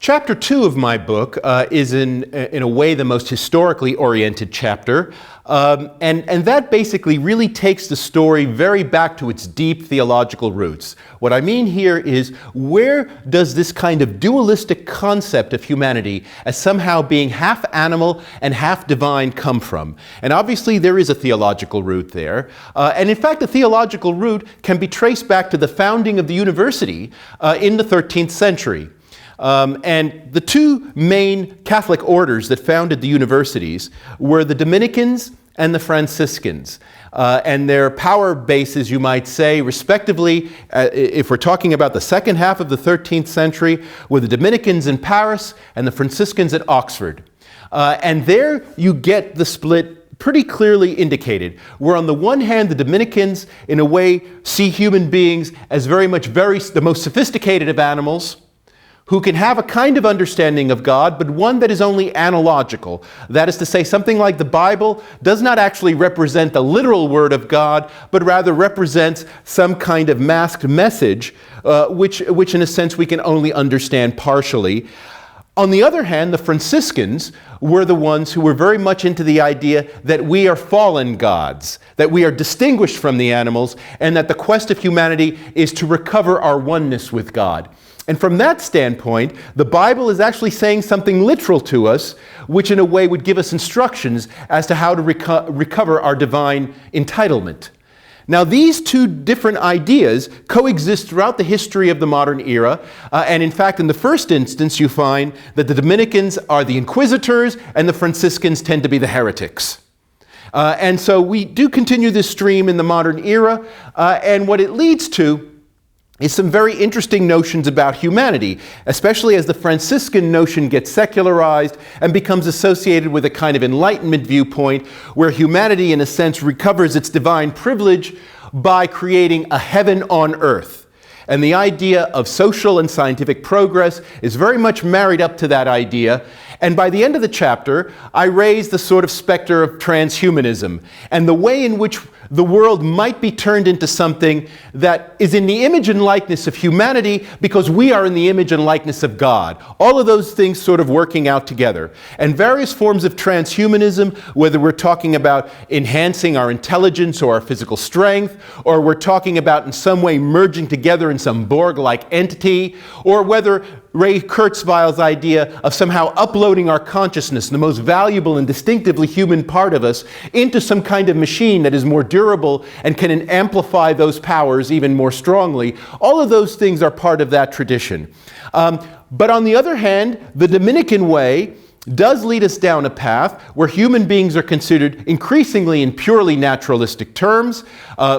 Chapter 2 of my book is in a way the most historically oriented chapter, and that basically really takes the story very back to its deep theological roots. What I mean here is, where does this kind of dualistic concept of humanity as somehow being half animal and half divine come from? And obviously there is a theological root there, and in fact the theological root can be traced back to the founding of the university in the 13th century. And the two main Catholic orders that founded the universities were the Dominicans and the Franciscans. And their power bases, you might say, respectively, if we're talking about the second half of the 13th century, were the Dominicans in Paris and the Franciscans at Oxford. And there you get the split pretty clearly indicated, where on the one hand the Dominicans in a way see human beings as the most sophisticated of animals, who can have a kind of understanding of God, but one that is only analogical. That is to say, something like the Bible does not actually represent the literal word of God, but rather represents some kind of masked message, which in a sense we can only understand partially. On the other hand, the Franciscans were the ones who were very much into the idea that we are fallen gods, that we are distinguished from the animals, and that the quest of humanity is to recover our oneness with God. And from that standpoint, the Bible is actually saying something literal to us, which in a way would give us instructions as to how to recover our divine entitlement. Now, these two different ideas coexist throughout the history of the modern era, and in fact, in the first instance, you find that the Dominicans are the inquisitors and the Franciscans tend to be the heretics. And so we do continue this stream in the modern era, and what it leads to is some very interesting notions about humanity, especially as the Franciscan notion gets secularized and becomes associated with a kind of Enlightenment viewpoint where humanity, in a sense, recovers its divine privilege by creating a heaven on earth. And the idea of social and scientific progress is very much married up to that idea. And by the end of the chapter, I raise the sort of specter of transhumanism and the way in which the world might be turned into something that is in the image and likeness of humanity because we are in the image and likeness of God. All of those things sort of working out together. And various forms of transhumanism, whether we're talking about enhancing our intelligence or our physical strength, or we're talking about in some way merging together in some Borg-like entity, or whether Ray Kurzweil's idea of somehow uploading our consciousness, the most valuable and distinctively human part of us, into some kind of machine that is more durable and can amplify those powers even more strongly. All of those things are part of that tradition. But on the other hand, the Dominican way does lead us down a path where human beings are considered increasingly in purely naturalistic terms.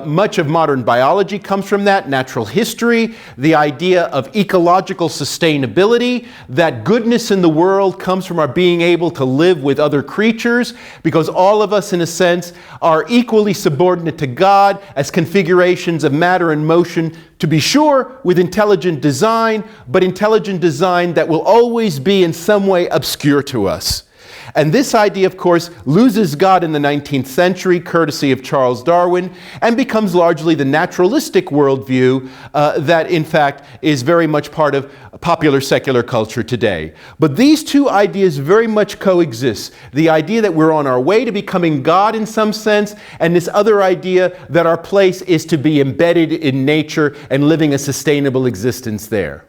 Much of modern biology comes from that, natural history, the idea of ecological sustainability, that goodness in the world comes from our being able to live with other creatures, because all of us, in a sense, are equally subordinate to God as configurations of matter and motion, to be sure, with intelligent design, but intelligent design that will always be in some way obscure to us. And this idea, of course, loses God in the 19th century, courtesy of Charles Darwin, and becomes largely the naturalistic worldview that, in fact, is very much part of popular secular culture today. But these two ideas very much coexist. The idea that we're on our way to becoming God in some sense, and this other idea that our place is to be embedded in nature and living a sustainable existence there.